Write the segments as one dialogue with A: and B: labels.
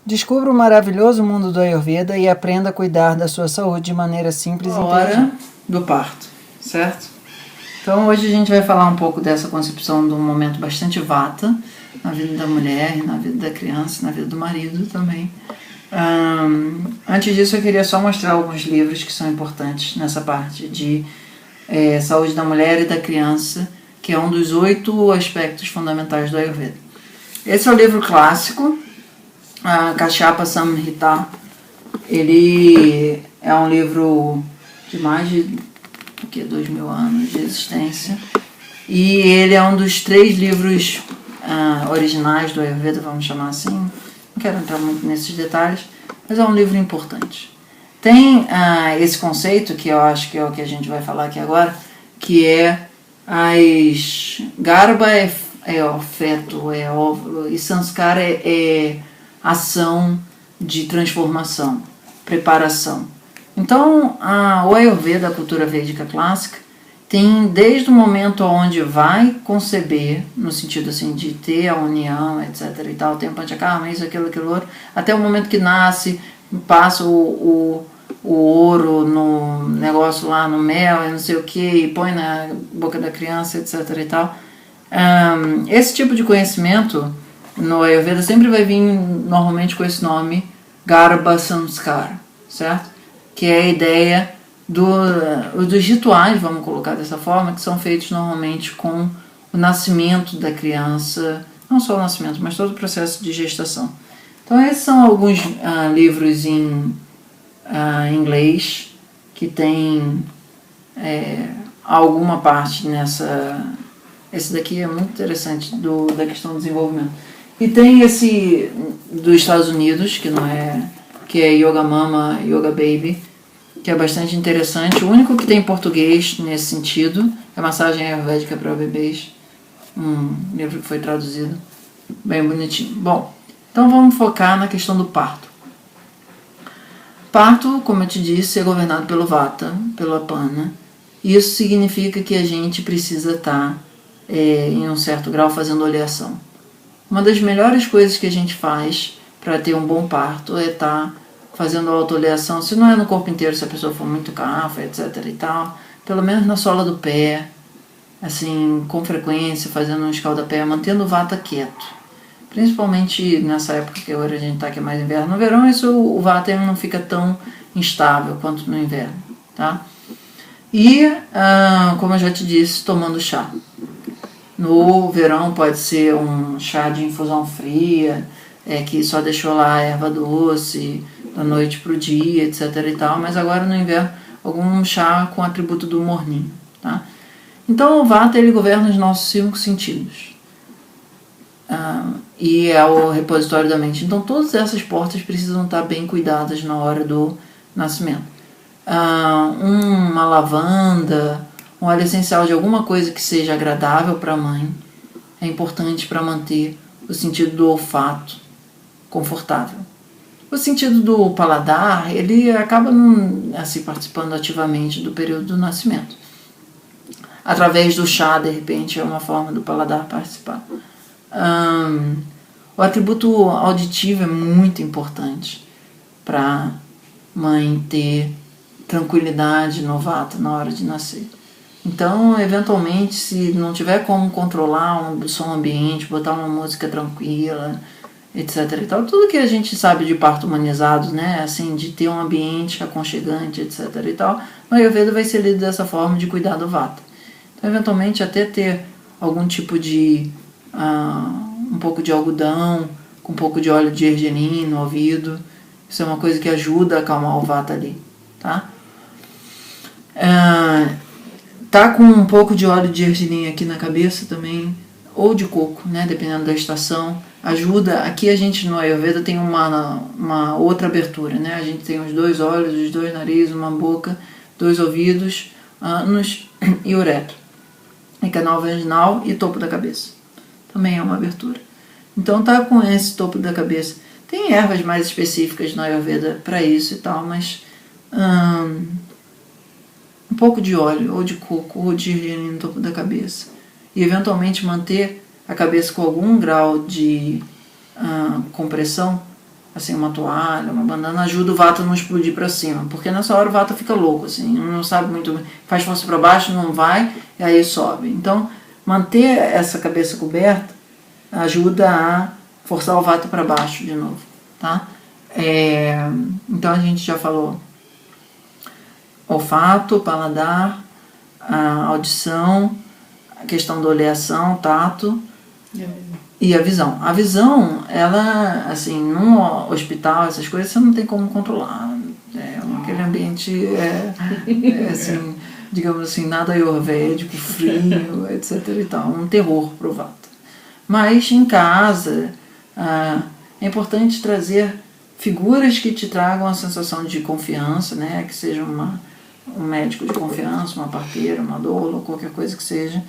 A: Descubra o maravilhoso mundo do Ayurveda e aprenda a cuidar da sua saúde de maneira simples e inteligente.
B: Hora do parto, certo? Então hoje a gente vai falar um pouco dessa concepção de um momento bastante vata na vida da mulher, na vida da criança, na vida do marido também. Antes disso eu queria só mostrar alguns livros que são importantes nessa parte de saúde da mulher e da criança, que é um dos 8 aspectos fundamentais do Ayurveda. Esse é o livro clássico, Kashyapa Samhita. Ele é um livro de mais de 2000 anos de existência, e ele é um dos 3 livros originais do Ayurveda, vamos chamar assim. Não quero entrar muito nesses detalhes, mas é um livro importante. Tem esse conceito, que eu acho que é o que a gente vai falar aqui agora, que é as Garbha é o feto, é óvulo, e Sanskara é ação de transformação, preparação. Então, o Ayurveda, a cultura védica clássica, tem desde o momento onde vai conceber, no sentido assim de ter a união, etc. e tal, tem o panchakarma, isso, aquilo, outro, até o momento que nasce, passa o ouro no negócio lá, no mel, e não sei o que, e põe na boca da criança, etc. e tal. Esse tipo de conhecimento no Ayurveda sempre vai vir normalmente com esse nome, Garbha Samskara, certo? Que é a ideia dos rituais, vamos colocar dessa forma, que são feitos normalmente com o nascimento da criança, não só o nascimento, mas todo o processo de gestação. Então esses são alguns livros em inglês que tem alguma parte nessa. Esse daqui é muito interessante da questão do desenvolvimento. E tem esse dos Estados Unidos, que é Yoga Mama, Yoga Baby, que é bastante interessante. O único que tem em português nesse sentido é Massagem Ayurvédica para Bebês, um livro que foi traduzido, bem bonitinho. Bom, então vamos focar na questão do parto. Parto, como eu te disse, é governado pelo Vata, pelo Apana. Isso significa que a gente precisa estar, em um certo grau, fazendo oleação. Uma das melhores coisas que a gente faz para ter um bom parto é estar fazendo autooleação, se não é no corpo inteiro, se a pessoa for muito cafa, etc e tal, pelo menos na sola do pé, assim, com frequência, fazendo um escalda-pé, mantendo o Vata quieto. Principalmente nessa época que agora a gente está, que é mais inverno. No verão, o Vata não fica tão instável quanto no inverno, tá? E, como eu já te disse, tomando chá. No verão pode ser um chá de infusão fria, que só deixou lá a erva doce, da noite para o dia, etc e tal, mas agora no inverno algum chá com atributo do morninho, tá? Então o Vata, ele governa os nossos 5 sentidos, e é o repositório da mente. Então todas essas portas precisam estar bem cuidadas na hora do nascimento. Uma lavanda, um óleo essencial de alguma coisa que seja agradável para a mãe é importante para manter o sentido do olfato confortável. O sentido do paladar, ele acaba assim, participando ativamente do período do nascimento. Através do chá, de repente, é uma forma do paladar participar. O atributo auditivo é muito importante para a mãe ter tranquilidade no Vata na hora de nascer. Então, eventualmente, se não tiver como controlar o som ambiente, botar uma música tranquila, etc e tal, tudo que a gente sabe de parto humanizado, né, assim, de ter um ambiente aconchegante, etc e tal, no Ayurveda vai ser lido dessa forma, de cuidar do Vata. Então, eventualmente, até ter algum tipo de um pouco de algodão com um pouco de óleo de gergelim no ouvido, isso é uma coisa que ajuda a acalmar o Vata ali, tá? Tá com um pouco de óleo de gergelim aqui na cabeça também, ou de coco, né, dependendo da estação, ajuda. Aqui a gente no Ayurveda tem uma outra abertura, né? A gente tem os 2 olhos, os 2 narizes, uma boca, 2 ouvidos, ânus e uretra, e canal vaginal e topo da cabeça. Também é uma abertura. Então tá com esse topo da cabeça. Tem ervas mais específicas no Ayurveda para isso e tal, mas um pouco de óleo, ou de coco, ou de gergelim no topo da cabeça. E eventualmente manter a cabeça com algum grau de compressão assim, uma toalha, uma bandana, ajuda o vata a não explodir para cima, porque nessa hora o vata fica louco, assim, não sabe muito, faz força para baixo, não vai, e aí sobe. Então, manter essa cabeça coberta ajuda a forçar o vata para baixo de novo, tá? Então a gente já falou olfato, paladar, a audição, a questão da oleação, tato e a visão. A visão, ela, assim, num hospital, essas coisas você não tem como controlar. Aquele ambiente assim, digamos assim, nada ayurvédico, frio, etc e tal, um terror pro vata. Mas em casa é importante trazer figuras que te tragam a sensação de confiança, né? Que seja um médico de confiança, uma parteira, uma doula, qualquer coisa que seja.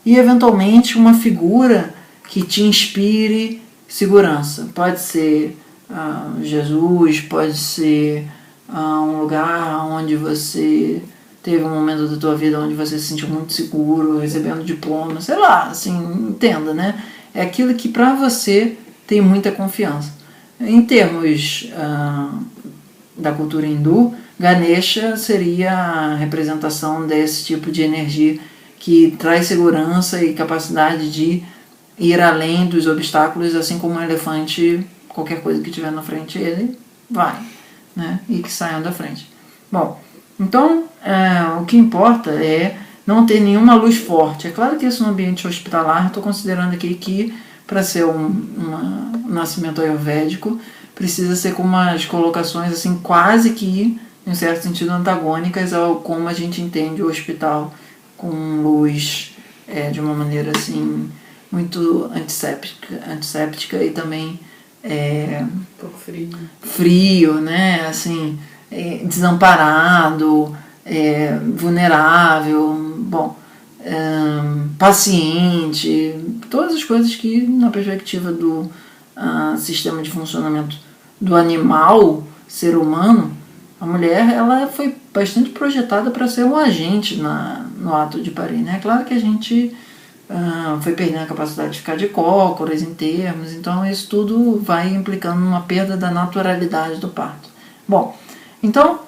B: E eventualmente uma figura que te inspire segurança. Pode ser Jesus, pode ser um lugar onde você teve um momento da tua vida onde você se sentiu muito seguro, recebendo diploma, sei lá, assim, entenda, né? É aquilo que para você tem muita confiança. Em termos da cultura hindu, Ganesha seria a representação desse tipo de energia que traz segurança e capacidade de ir além dos obstáculos, assim como um elefante, qualquer coisa que tiver na frente, ele vai, né? E que saiam da frente. Bom, então o que importa é não ter nenhuma luz forte. É claro que isso no ambiente hospitalar, estou considerando aqui que para ser um nascimento ayurvédico precisa ser com umas colocações assim quase que, em certo sentido, antagônicas ao como a gente entende o hospital, com luz de uma maneira assim muito antisséptica e também
C: um pouco
B: frio, né? Assim, desamparado, vulnerável, bom, paciente, todas as coisas que na perspectiva do sistema de funcionamento do animal, ser humano, a mulher ela foi bastante projetada para ser um agente no ato de parir, né? Claro que a gente foi perdendo a capacidade de ficar de cócoras em termos, então isso tudo vai implicando numa perda da naturalidade do parto. Bom, então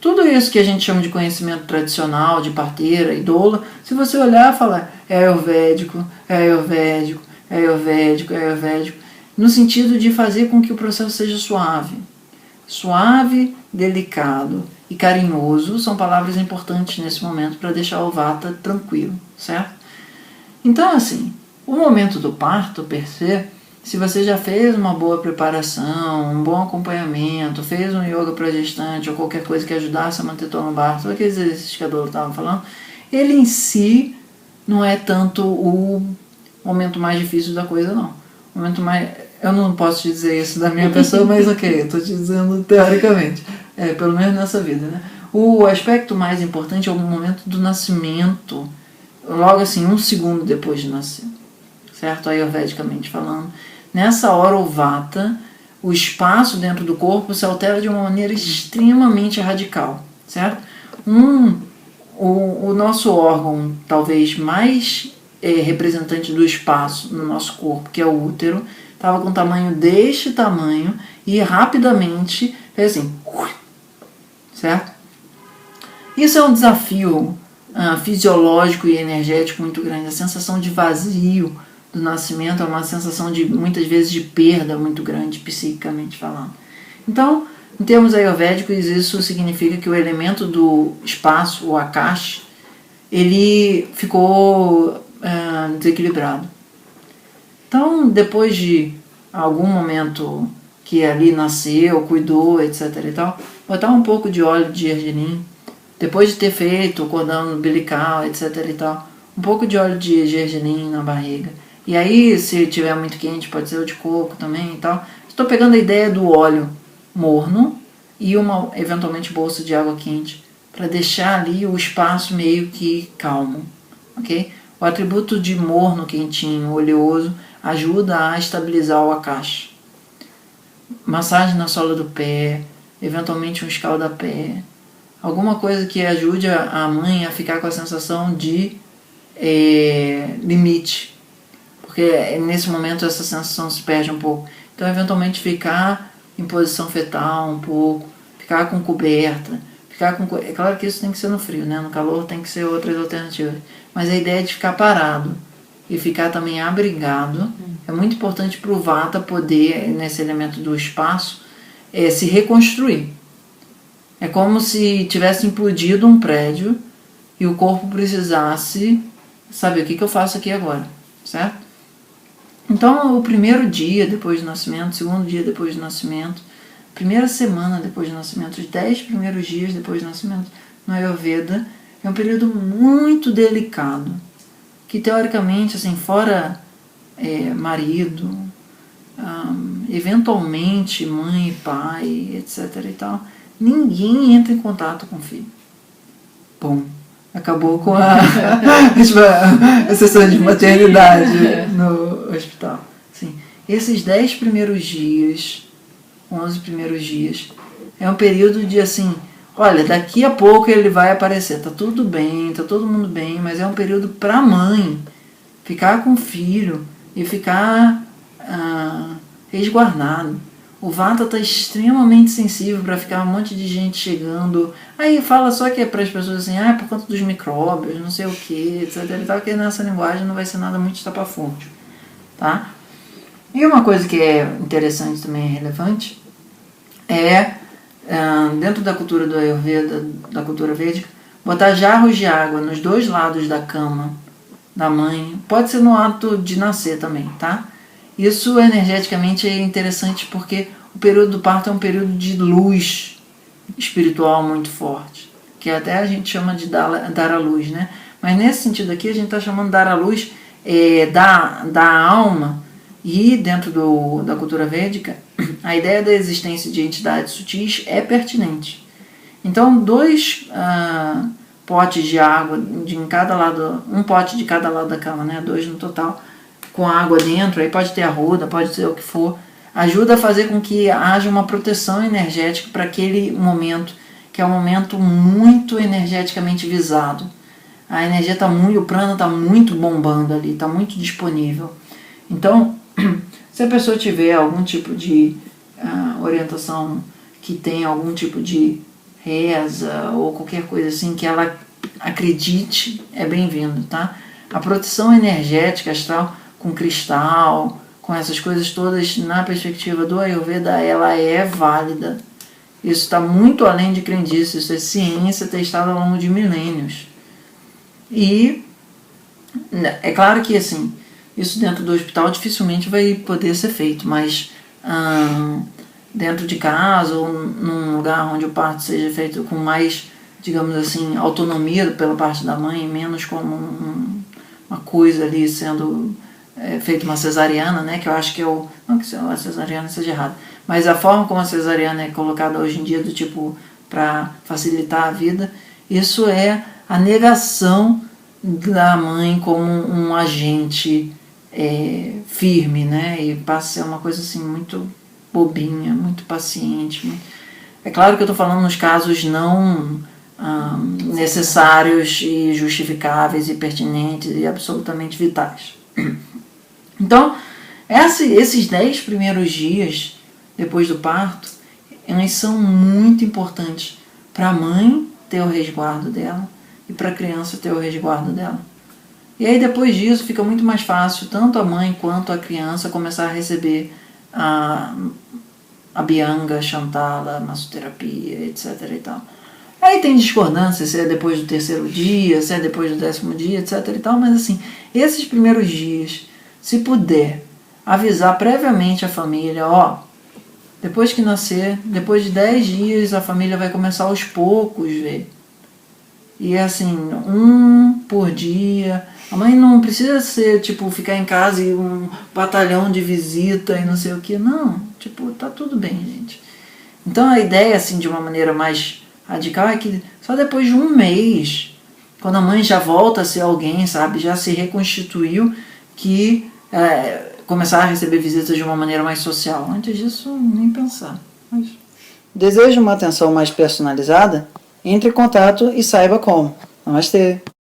B: tudo isso que a gente chama de conhecimento tradicional, de parteira e doula, se você olhar e falar é ayurvédico, é ayurvédico, é ayurvédico, é ayurvédico, no sentido de fazer com que o processo seja suave. Suave, delicado e carinhoso são palavras importantes nesse momento para deixar o vata tranquilo, certo? Então, assim, o momento do parto, per se, se você já fez uma boa preparação, um bom acompanhamento, fez um yoga para gestante ou qualquer coisa que ajudasse a manter o bar, todos aqueles exercícios que a Dora estava falando, ele em si não é tanto o momento mais difícil da coisa, não. O momento mais... Eu não posso te dizer isso da minha pessoa, mas ok, eu estou te dizendo teoricamente. Pelo menos nessa vida, né? O aspecto mais importante é o momento do nascimento, logo assim, 1 segundo depois de nascer, certo? Ayurvedicamente falando. Nessa hora o vata, o espaço dentro do corpo se altera de uma maneira extremamente radical, certo? O nosso órgão talvez mais representante do espaço no nosso corpo, que é o útero, estava com tamanho deste tamanho e rapidamente fez assim, certo? Isso é um desafio fisiológico e energético muito grande. A sensação de vazio do nascimento é uma sensação de, muitas vezes, de perda muito grande, psiquicamente falando. Então, em termos ayurvédicos, isso significa que o elemento do espaço, o akash, ele ficou desequilibrado. Então, depois de algum momento que ali nasceu, cuidou, etc. e tal, botar um pouco de óleo de gergelim, depois de ter feito o cordão umbilical, etc. e tal, um pouco de óleo de gergelim na barriga. E aí, se tiver muito quente, pode ser o de coco também e tal. Estou pegando a ideia do óleo morno e uma, eventualmente, bolsa de água quente para deixar ali o espaço meio que calmo, ok? O atributo de morno, quentinho, oleoso, ajuda a estabilizar o akash. Massagem na sola do pé, eventualmente um escaldapé, alguma coisa que ajude a mãe a ficar com a sensação de limite, porque nesse momento essa sensação se perde um pouco. Então, eventualmente, ficar em posição fetal um pouco, ficar com coberta, é claro que isso tem que ser no frio, né? No calor tem que ser outras alternativas. Mas a ideia é de ficar parado e ficar também abrigado é muito importante para o Vata poder, nesse elemento do espaço, se reconstruir. É como se tivesse implodido um prédio e o corpo precisasse saber o que eu faço aqui agora, certo? Então, o primeiro dia depois do nascimento, o segundo dia depois do nascimento, primeira semana depois do nascimento, os 10 primeiros dias depois do nascimento no Ayurveda, é um período muito delicado, que teoricamente, assim, fora marido, eventualmente mãe e pai, etc. e tal, ninguém entra em contato com o filho. Bom, acabou com a sessão de maternidade no hospital. Assim, esses 10 primeiros dias, 11 primeiros dias, é um período de assim, olha, daqui a pouco ele vai aparecer, tá tudo bem, tá todo mundo bem, mas é um período para a mãe ficar com o filho e ficar resguardado. O Vata está extremamente sensível para ficar um monte de gente chegando. Aí fala só que é para as pessoas assim, é por conta dos micróbios, não sei o que, etc. E tal, que nessa linguagem não vai ser nada muito estapafúrdio, tá? E uma coisa que é interessante também, é relevante, dentro da cultura do Ayurveda, da cultura védica, botar jarros de água nos 2 lados da cama da mãe, pode ser no ato de nascer também, tá? Isso energeticamente é interessante porque o período do parto é um período de luz espiritual muito forte, que até a gente chama de dar a luz, né? Mas nesse sentido aqui a gente está chamando de dar a luz da alma, e dentro da cultura védica a ideia da existência de entidades sutis é pertinente. Então 2 potes de água em cada lado, um pote de cada lado da cama, né? 2 no total, com água dentro, aí pode ter arruda, pode ser o que for, ajuda a fazer com que haja uma proteção energética para aquele momento, que é um momento muito energeticamente visado. A energia está muito, o prana está muito bombando ali, está muito disponível. Então, se a pessoa tiver algum tipo de orientação que tem algum tipo de reza ou qualquer coisa assim que ela acredite, é bem-vindo, tá? A proteção energética astral com cristal, com essas coisas todas, na perspectiva do Ayurveda, ela é válida. Isso está muito além de crendice, isso é ciência testada ao longo de milênios. E é claro que assim, isso dentro do hospital dificilmente vai poder ser feito, mas dentro de casa ou num lugar onde o parto seja feito com mais, digamos assim, autonomia pela parte da mãe, menos como uma coisa ali sendo feito uma cesariana, né, que eu acho que não que a cesariana seja errada, mas a forma como a cesariana é colocada hoje em dia, do tipo, para facilitar a vida, isso é a negação da mãe como um agente firme, né, e passa a ser uma coisa assim muito bobinha, muito paciente. É claro que eu estou falando nos casos não necessários e justificáveis e pertinentes e absolutamente vitais. Então, esses 10 primeiros dias depois do parto, eles são muito importantes para a mãe ter o resguardo dela e para a criança ter o resguardo dela. E aí depois disso fica muito mais fácil tanto a mãe quanto a criança começar a receber a Abhyanga, Shantala, massoterapia, etc. e tal. Aí tem discordância se é depois do 3º dia, se é depois do 10º dia, etc. e tal, mas assim, esses primeiros dias, se puder avisar previamente a família, depois que nascer, depois de 10 dias, a família vai começar aos poucos ver. E assim, 1 por dia. A mãe não precisa ser, tipo, ficar em casa e um batalhão de visita e não sei o que. Não, tipo, tá tudo bem, gente. Então a ideia, assim, de uma maneira mais radical é que só depois de 1 mês, quando a mãe já volta a ser alguém, sabe, já se reconstituiu, que começar a receber visitas de uma maneira mais social. Antes disso, nem pensar. Mas...
A: Deseja uma atenção mais personalizada? Entre em contato e saiba como. Namastê!